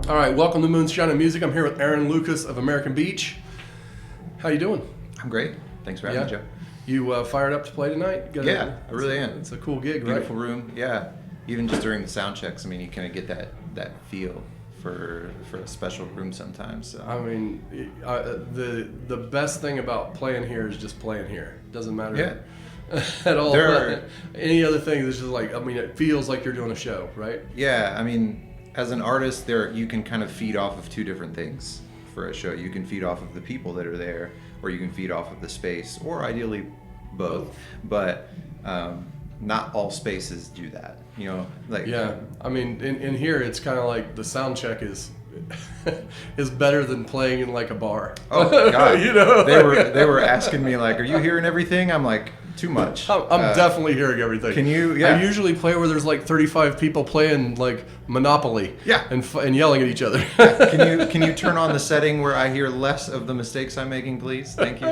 All right, welcome to Moonshine and Music. I'm here with Aaron Lucas of American Beech. How you doing? I'm great. Thanks for having me, Joe. You fired up to play tonight? I really am. It's a cool gig, right? Beautiful room. Yeah. Even just during the sound checks, I mean, you kind of get that feel for a special room sometimes. So. I mean, the best thing about playing here is just playing here. Doesn't matter at all. Any other thing that's just like, I mean, it feels like you're doing a show, right? Yeah. I mean, as an artist, you can kind of feed off of two different things for a show. You can feed off of the people that are there, or you can feed off of the space, or ideally both. But not all spaces do that. You know, like I mean, in here it's kind of like the sound check is better than playing in like a bar. Oh God, you know, they were asking me like, "Are you hearing everything?" I'm like, "Too much." I'm definitely hearing everything. Can you? Yeah. I usually play where there's like 35 people playing like Monopoly. Yeah. And yelling at each other. Can you turn on the setting where I hear less of the mistakes I'm making, please? Thank you.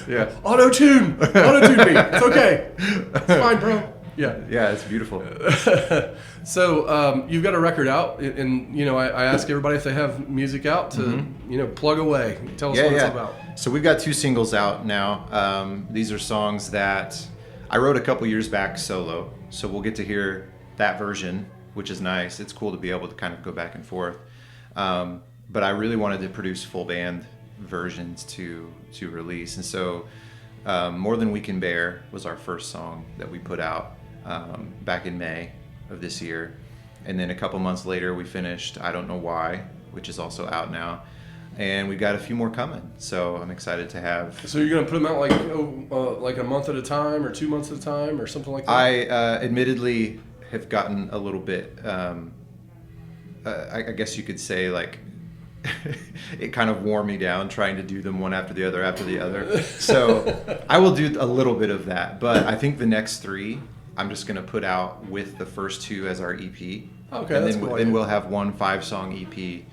Yeah. Auto-tune me. It's okay. It's fine, bro. Yeah. Yeah, it's beautiful. So you've got a record out, and you know I ask everybody if they have music out to plug away. Tell us what it's about. So we've got 2 singles out now. These are songs that I wrote a couple years back solo, so we'll get to hear that version, which is nice. It's cool to be able to kind of go back and forth. But I really wanted to produce full band versions to release, and so More Than We Can Bear was our first song that we put out back in May of this year. And then a couple months later we finished I Don't Know Why, which is also out now. And we've got a few more coming, so I'm excited to have. So you're going to put them out like a month at a time, or 2 months at a time, or something like that? I admittedly have gotten a little bit, I guess you could say, like, it kind of wore me down trying to do them one after the other. So I will do a little bit of that, but I think the next 3 I'm just going to put out with the first 2 as our EP. Okay, and that's then, cool. Then we'll have one 5-song EP.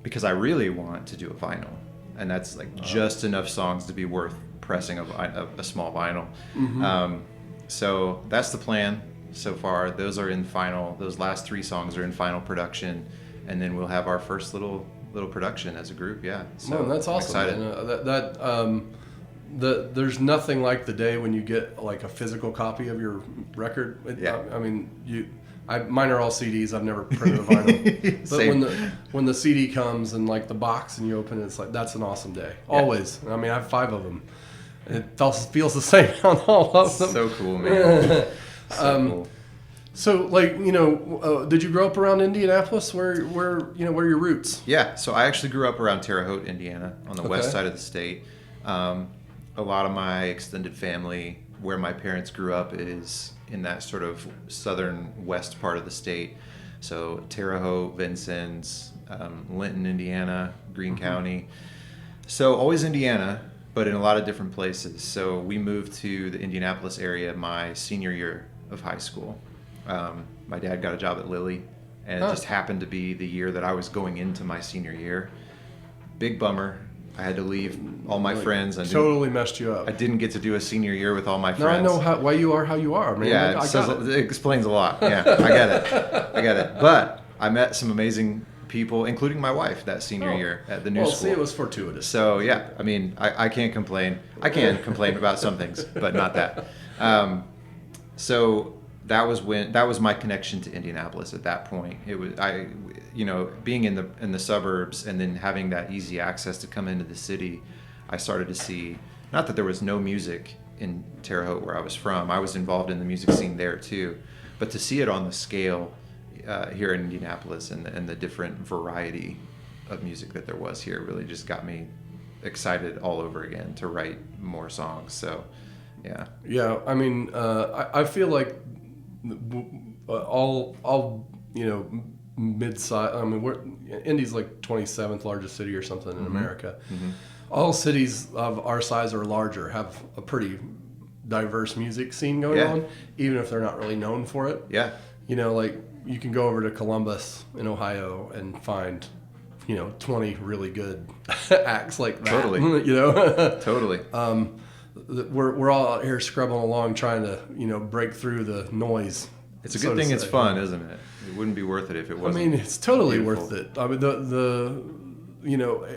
Because I really want to do a vinyl, and that's like just enough songs to be worth pressing a small vinyl. Mm-hmm. So that's the plan so far. Those last 3 songs are in final production, and then we'll have our first little production as a group. Yeah, so man, that's awesome. I'm excited. There's nothing like the day when you get like a physical copy of your record. I mean, mine are all CDs. I've never printed a vinyl. But when the CD comes and like the box and you open it, it's like, that's an awesome day. Always. I mean, I have 5 of them. It feels the same on all of them. So cool, man. Cool. So like, did you grow up around Indianapolis? Where are your roots? Yeah. So I actually grew up around Terre Haute, Indiana, on the west side of the state. A lot of my extended family, where my parents grew up, is in that sort of southern west part of the state. So Terre Haute, Vincennes, Linton, Indiana, Greene County. So always Indiana, but in a lot of different places. So we moved to the Indianapolis area my senior year of high school. My dad got a job at Lilly, and it just happened to be the year that I was going into my senior year. Big bummer. I had to leave all my friends. Totally messed you up. I didn't get to do a senior year with all my friends. No, I know why you are how you are, man. Yeah, it explains a lot. Yeah, I get it. But I met some amazing people, including my wife, that senior year at the new school. See, it was fortuitous. So yeah, I mean, I can't complain. I can complain about some things, but not that. So that was my connection to Indianapolis at that point. It was being in the suburbs and then having that easy access to come into the city. I started to see, not that there was no music in Terre Haute where I was from. I was involved in the music scene there too, but to see it on the scale here in Indianapolis and the different variety of music that there was here really just got me excited all over again to write more songs. So yeah. Yeah, I mean, I feel like all mid-size. I mean, Indy's like 27th largest city or something in America. Mm-hmm. All cities of our size or larger have a pretty diverse music scene going on, even if they're not really known for it. Yeah. Like you can go over to Columbus in Ohio and find, 20 really good acts like that. Totally. Totally. We're all out here scrubbing along trying to break through the noise It's a good thing it's fun, isn't it? It wouldn't be worth it if it wasn't. I mean, it's totally beautiful. worth it. I mean,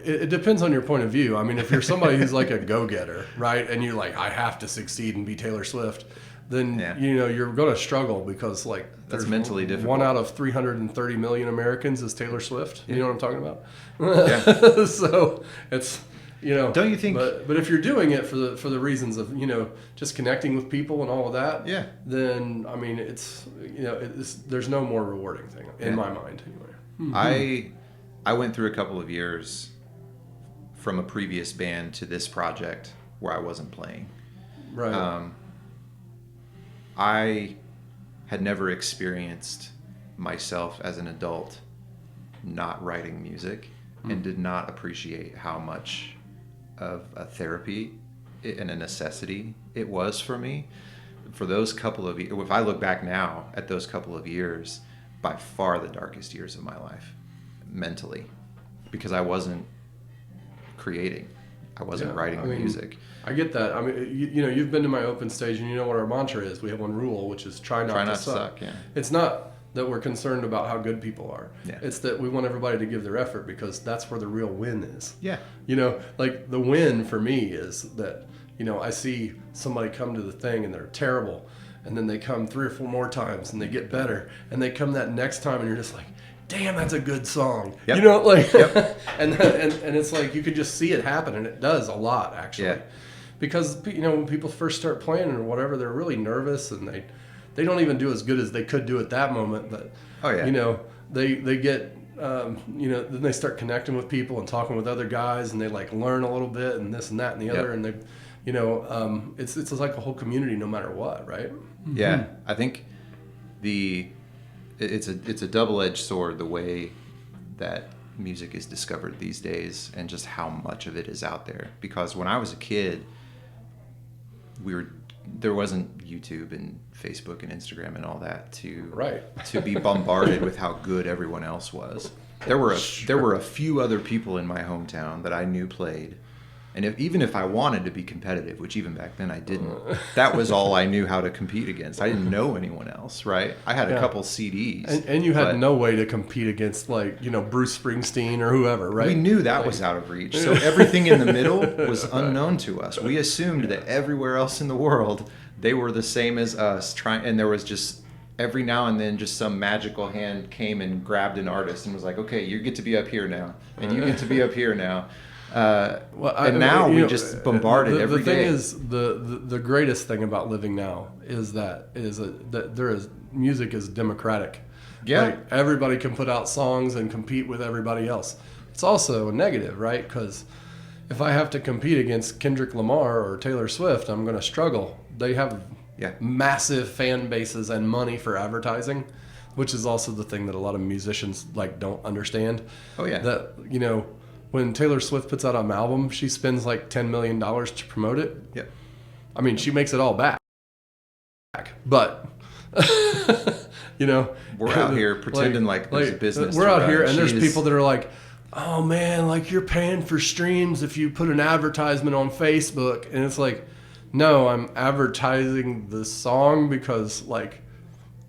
it depends on your point of view. I mean, if you're somebody who's like a go-getter, right, and you're like, I have to succeed and be Taylor Swift, then you're going to struggle because like that's mentally difficult. 1 out of 330 million Americans is Taylor Swift. You know what I'm talking about? Yeah. So it's Don't you think? But if you're doing it for the reasons of just connecting with people and all of that, then I mean it's there's no more rewarding thing in my mind anyway. I went through a couple of years from a previous band to this project where I wasn't playing. Right. I had never experienced myself as an adult not writing music and did not appreciate how much of a therapy and a necessity it was for me. For those couple of years, if I look back now at those couple of years, by far the darkest years of my life, mentally, because I wasn't creating. I wasn't writing music. I get that. I mean, you've been to my open stage, and you know what our mantra is. We have one rule, which is try not to suck. Yeah. It's not that we're concerned about how good people are. Yeah. It's that we want everybody to give their effort because that's where the real win is. Yeah. Like the win for me is that, I see somebody come to the thing and they're terrible, and then they come 3 or 4 more times and they get better, and they come that next time and you're just like, damn, that's a good song. Yep. Yep. and it's like you could just see it happen, and it does a lot actually. Yeah. Because when people first start playing or whatever, they're really nervous and they don't even do as good as they could do at that moment. But they get then they start connecting with people and talking with other guys, and they like learn a little bit and this and that and the other, and they it's like a whole community no matter what, right? Yeah, I think it's a double-edged sword the way that music is discovered these days and just how much of it is out there. Because when I was a kid, there wasn't YouTube and Facebook and Instagram and all that to be bombarded with how good everyone else was. There were a few other people in my hometown that I knew played. And even if I wanted to be competitive, which even back then I didn't, that was all I knew how to compete against. I didn't know anyone else, right? I had a couple CDs. And you had no way to compete against, like, Bruce Springsteen or whoever, right? We knew that was out of reach. So everything in the middle was unknown to us. We assumed that everywhere else in the world, they were the same as us. And there was just, every now and then, just some magical hand came and grabbed an artist and was like, okay, you get to be up here now. And you get to be up here now. We just bombarded every day. The thing is, the greatest thing about living now is that music is democratic. Yeah, like, everybody can put out songs and compete with everybody else. It's also a negative, right? Because if I have to compete against Kendrick Lamar or Taylor Swift, I'm going to struggle. They have massive fan bases and money for advertising, which is also the thing that a lot of musicians don't understand. Oh yeah, that when Taylor Swift puts out an album, she spends like $10 million to promote it. Yep. I mean, she makes it all back. But, we're out here pretending like there's a business. We're out here, and there's people that are like, oh man, like you're paying for streams if you put an advertisement on Facebook. And it's like, no, I'm advertising the song because like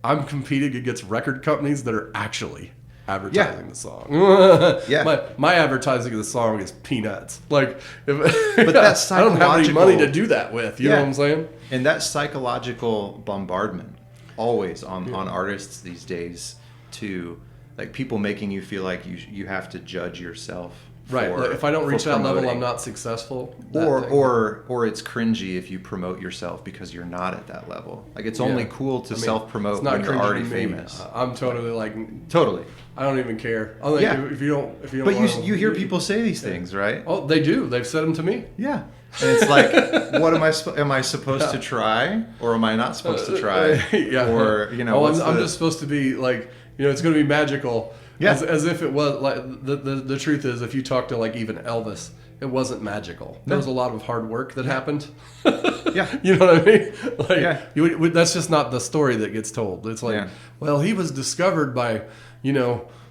I'm competing against record companies that are actually advertising the song. My advertising of the song is peanuts. Like, but that's I don't have any money to do that with. You know what I'm saying? And that psychological bombardment always on artists these days, to like people making you feel like you have to judge yourself. Right. Like if I don't reach that level, I'm not successful. Or it's cringy if you promote yourself because you're not at that level. Like it's only cool to self-promote when you're already famous. I'm totally like totally. I don't even care. I'm like, if you don't. But you hear people say these things, right? Oh, they do. They've said them to me. Yeah. And it's like, what am I supposed to try, or am I not supposed to try? Or I'm just supposed to be like, it's going to be magical. Yeah. As if it was like the truth is, if you talk to like even Elvis, it wasn't magical. There was a lot of hard work that happened. Yeah. You know what I mean? Like that's just not the story that gets told. It's like, well, he was discovered by,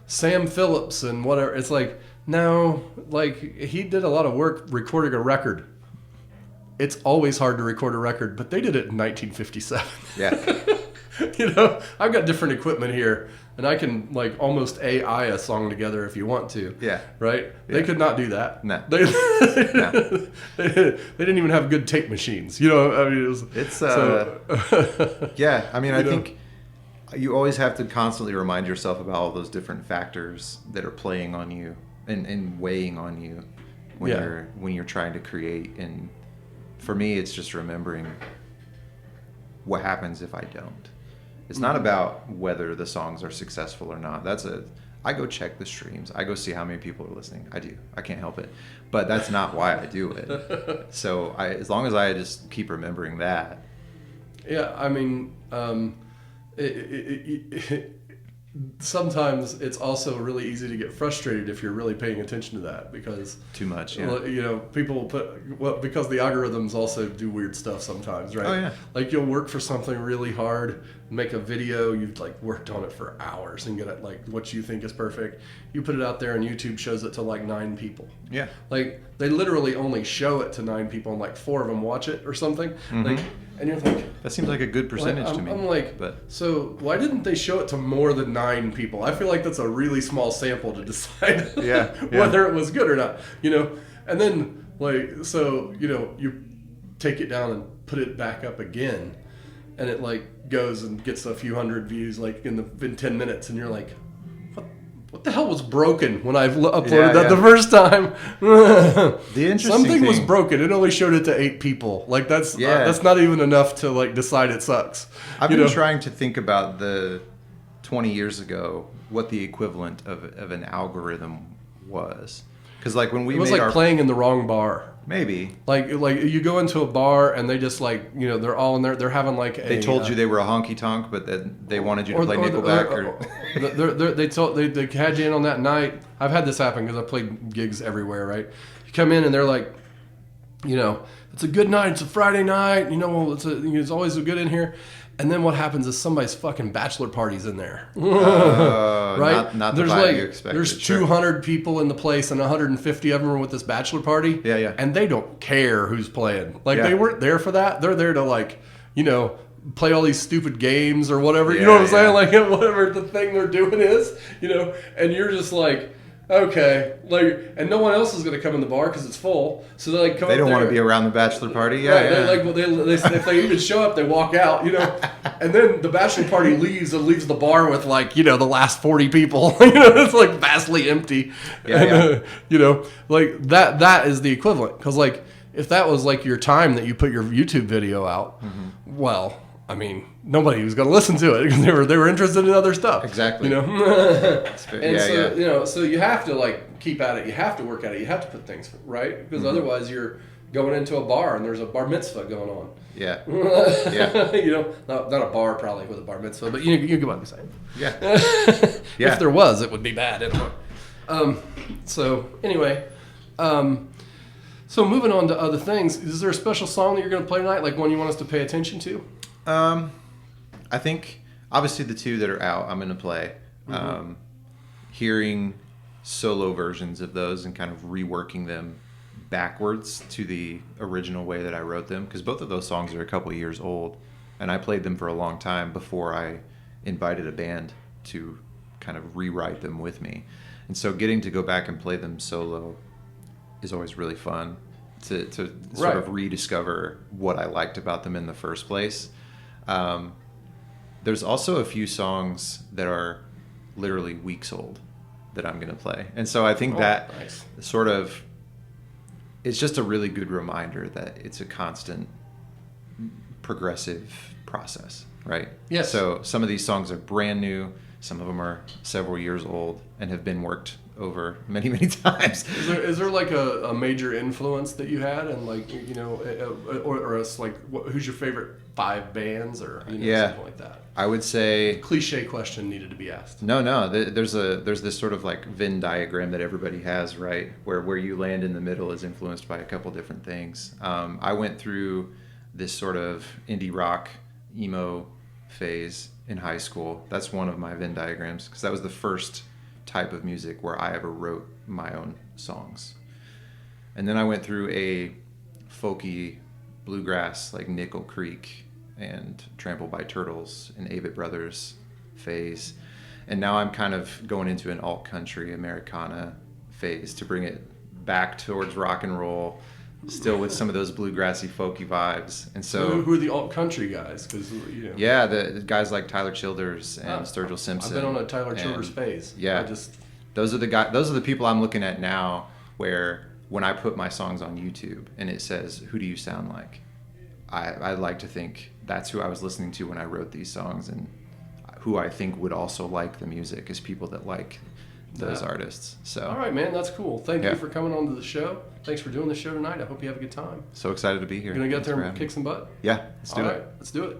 Sam Phillips and whatever. It's like, no, like he did a lot of work recording a record. It's always hard to record a record, but they did it in 1957. Yeah. You know, I've got different equipment here, and I can like almost AI a song together if you want to. Yeah. Right? Yeah. They could not do that. No. No. They didn't even have good tape machines. You know, I mean, yeah. I mean, I think you always have to constantly remind yourself about all those different factors that are playing on you and weighing on you when you're trying to create. And for me, it's just remembering what happens if I don't. It's not about whether the songs are successful or not. I go check the streams. I go see how many people are listening. I do. I can't help it. But that's not why I do it. So as long as I just keep remembering that. Yeah, I mean, sometimes it's also really easy to get frustrated if you're really paying attention to that because too much. Yeah. You know, people because the algorithms also do weird stuff sometimes, right? Oh yeah. Like you'll work for something really hard, make a video, you've like worked on it for hours and get it like what you think is perfect. You put it out there and YouTube shows it to like 9 people. Yeah. Like they literally only show it to 9 people and like 4 of them watch it or something. Mm-hmm. Like, and you're like, that seems like a good percentage to me. I'm like, so why didn't they show it to more than 9 people? I feel like that's a really small sample to decide whether it was good or not, you know? And then like, so, you know, you take it down and put it back up again and it like goes and gets a few hundred views like in 10 minutes and you're like, what the hell was broken when I uploaded that the first time? Something was broken. It only showed it to 8 people. Like that's not even enough to like decide it sucks. I've been trying to think about the 20 years ago what the equivalent of an algorithm was. Because like when we it was like playing in the wrong bar. Maybe like you go into a bar and they just like, you know, they're all in there. They're having like they told you they were a honky tonk, but then they wanted you to play Nickelback. They had you in on that night. I've had this happen because I played gigs everywhere. Right, you come in and they're like, you know, it's a good night. It's a Friday night. You know, it's always good in here. And then what happens is somebody's fucking bachelor party's in there, right? Not there's the like you expected, there's 200 people in the place, and 150 of them are with this bachelor party. Yeah. And they don't care who's playing. Like they weren't there for that. They're there to like, you know, play all these stupid games or whatever. You know what I'm saying? Like whatever the thing they're doing is, you know. And you're just like, okay, like, and no one else is going to come in the bar because it's full. So they like come. They don't want to be around the bachelor party. Yeah, right. They if they even show up, they walk out. You know, and then the bachelor party leaves the bar with like, you know, the last 40 people. You know, it's like vastly empty. You know, like that is the equivalent because like if that was like your time that you put your YouTube video out, well, I mean, nobody was going to listen to it because they were interested in other stuff. Exactly. You know, you know, so you have to like keep at it. You have to work at it. You have to put things right because otherwise you're going into a bar and there's a bar mitzvah going on. Yeah. You know, not a bar probably with a bar mitzvah, but you get what I'm saying. Yeah. If there was, it would be bad. So anyway. So moving on to other things, is there a special song that you're going to play tonight, like one you want us to pay attention to? I think obviously the 2 that are out, I'm going to play. Hearing solo versions of those and kind of reworking them backwards to the original way that I wrote them, because both of those songs are a couple of years old, and I played them for a long time before I invited a band to kind of rewrite them with me. And so getting to go back and play them solo is always really fun to sort of rediscover what I liked about them in the first place. There's also a few songs that are literally weeks old that I'm going to play. And so I think that sort of, it's just a really good reminder that it's a constant progressive process, right? Yes. So some of these songs are brand new. Some of them are several years old and have been worked over many, many times. Is there like a major influence that you had, and like, you know, or it's like, who's your favorite 5 bands, or something like that? I would say cliche question needed to be asked. No. There's this sort of like Venn diagram that everybody has, right? Where you land in the middle is influenced by a couple different things. I went through this sort of indie rock emo phase in high school. That's one of my Venn diagrams because that was the first type of music where I ever wrote my own songs. And then I went through a folky bluegrass, like Nickel Creek and Trampled by Turtles and Avett Brothers phase. And now I'm kind of going into an alt country Americana phase to bring it back towards rock and roll, still with some of those bluegrassy, folky vibes. And so, who are the alt country guys? Because yeah, the guys like Tyler Childers and Sturgill Simpson. I've been on a Tyler Childers phase. Yeah, those are the guys. Those are the people I'm looking at now. Where when I put my songs on YouTube and it says, "Who do you sound like?" I like to think that's who I was listening to when I wrote these songs, and who I think would also like the music is people that like those artists. So all right, man, that's cool. Thank you for coming on to the show. Thanks for doing the show tonight. I hope you have a good time. So excited to be here. You're gonna get there and kick some butt? Yeah, let's do it. All right, let's do it.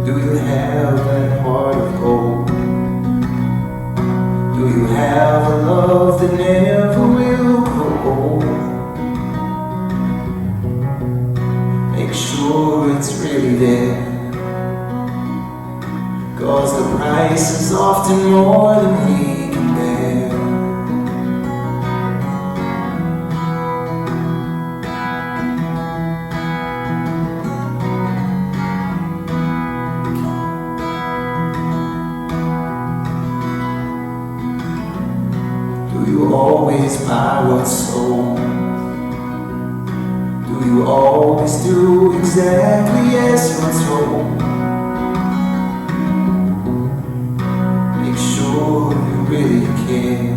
Do you have that heart of gold? Do you have a love that never will grow old? Make sure it's really there, 'cause the price is often more than we can bear. Do you always buy what's sold? Do you always do exactly as you're told? Make sure you really care,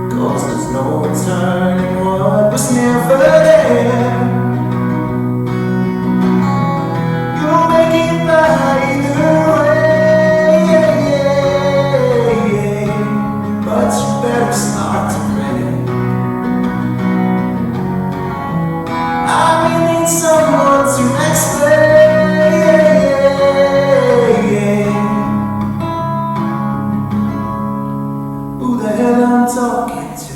'cause there's no returning what was never there. You'll make it by either way, but you better start to pray. I really need someone to explain who the hell I'm talking to.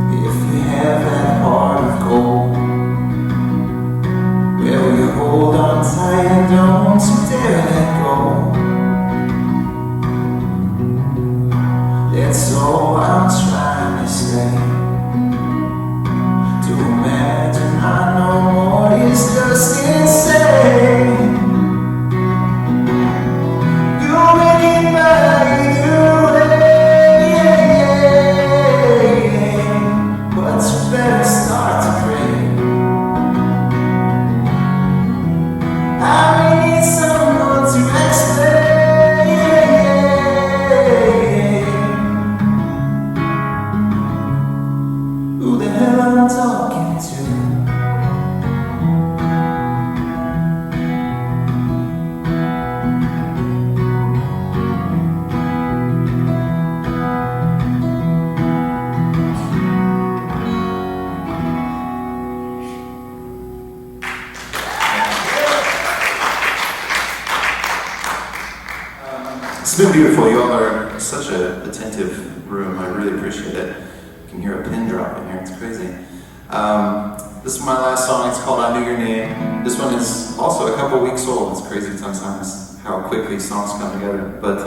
If you have that heart of gold, will you hold on tight and don't you dare let go? That's all I'm trying to say. To imagine I know more is just insane. You'll make it by either way, but you better start to pray. I need someone to explain who the hell I'm talking to. It's been beautiful. You all are such an attentive room. I really appreciate it. You can hear a pin drop in here. It's crazy. This is my last song. It's called I Knew Your Name. This one is also a couple weeks old. It's crazy sometimes how quickly songs come together. But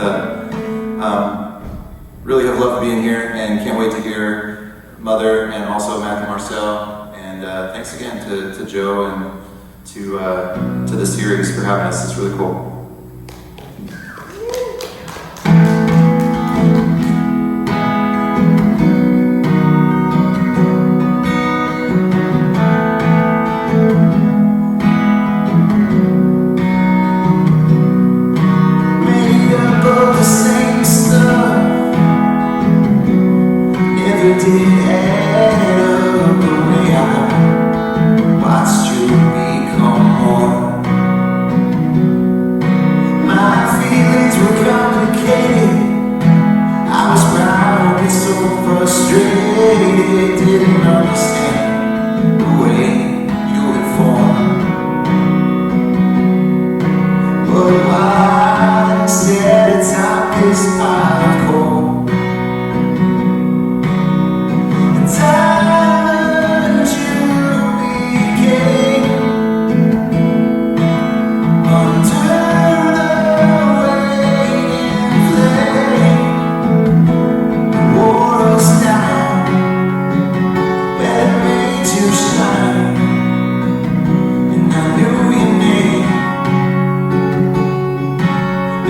really have loved being here and can't wait to hear Mother and also Matthew Marcel. And thanks again to Joe and to the series for having us. It's really cool.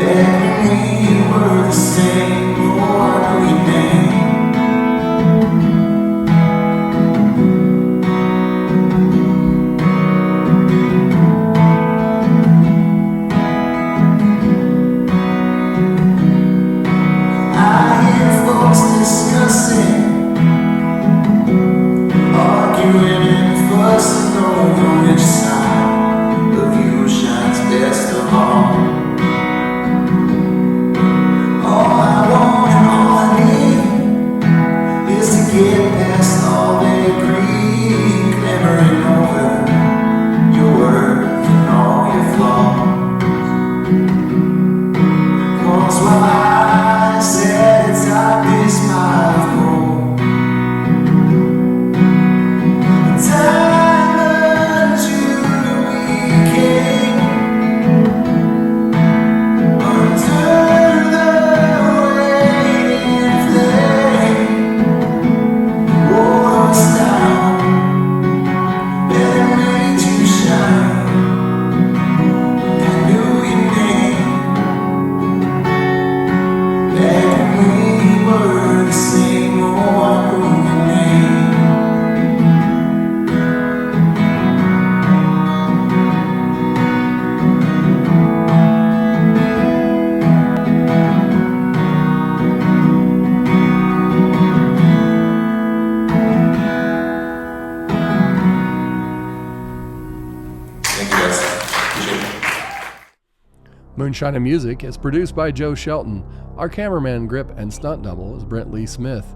Back when we were the same, oh, I know your name. I hear folks discussing, arguing and fussing over which side of you shines best of all. All I want and all I need is to get past all the greed, clamoring over your worth and all your flaws. 'Cause while I said it's obvious my goal, time unto the weekend under the waning flame. Wore us down and made you shine. I knew your name. Back when we were the same, oh, I knew your name. Thank you guys. Appreciate it. Moonshine and Music is produced by Joe Shelton. Our cameraman, grip, and stunt double is Brent Lee Smith.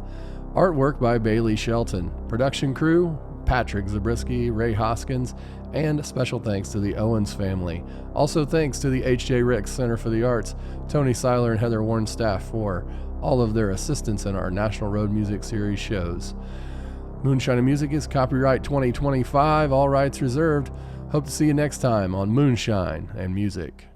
Artwork by Bailey Shelton. Production crew, Patrick Zabriskie, Ray Hoskins, and special thanks to the Owens family. Also thanks to the H.J. Ricks Center for the Arts, Tony Seiler and Heather Warren staff for all of their assistance in our National Road Music Series shows. Moonshine and Music is copyright 2025, all rights reserved. Hope to see you next time on Moonshine and Music.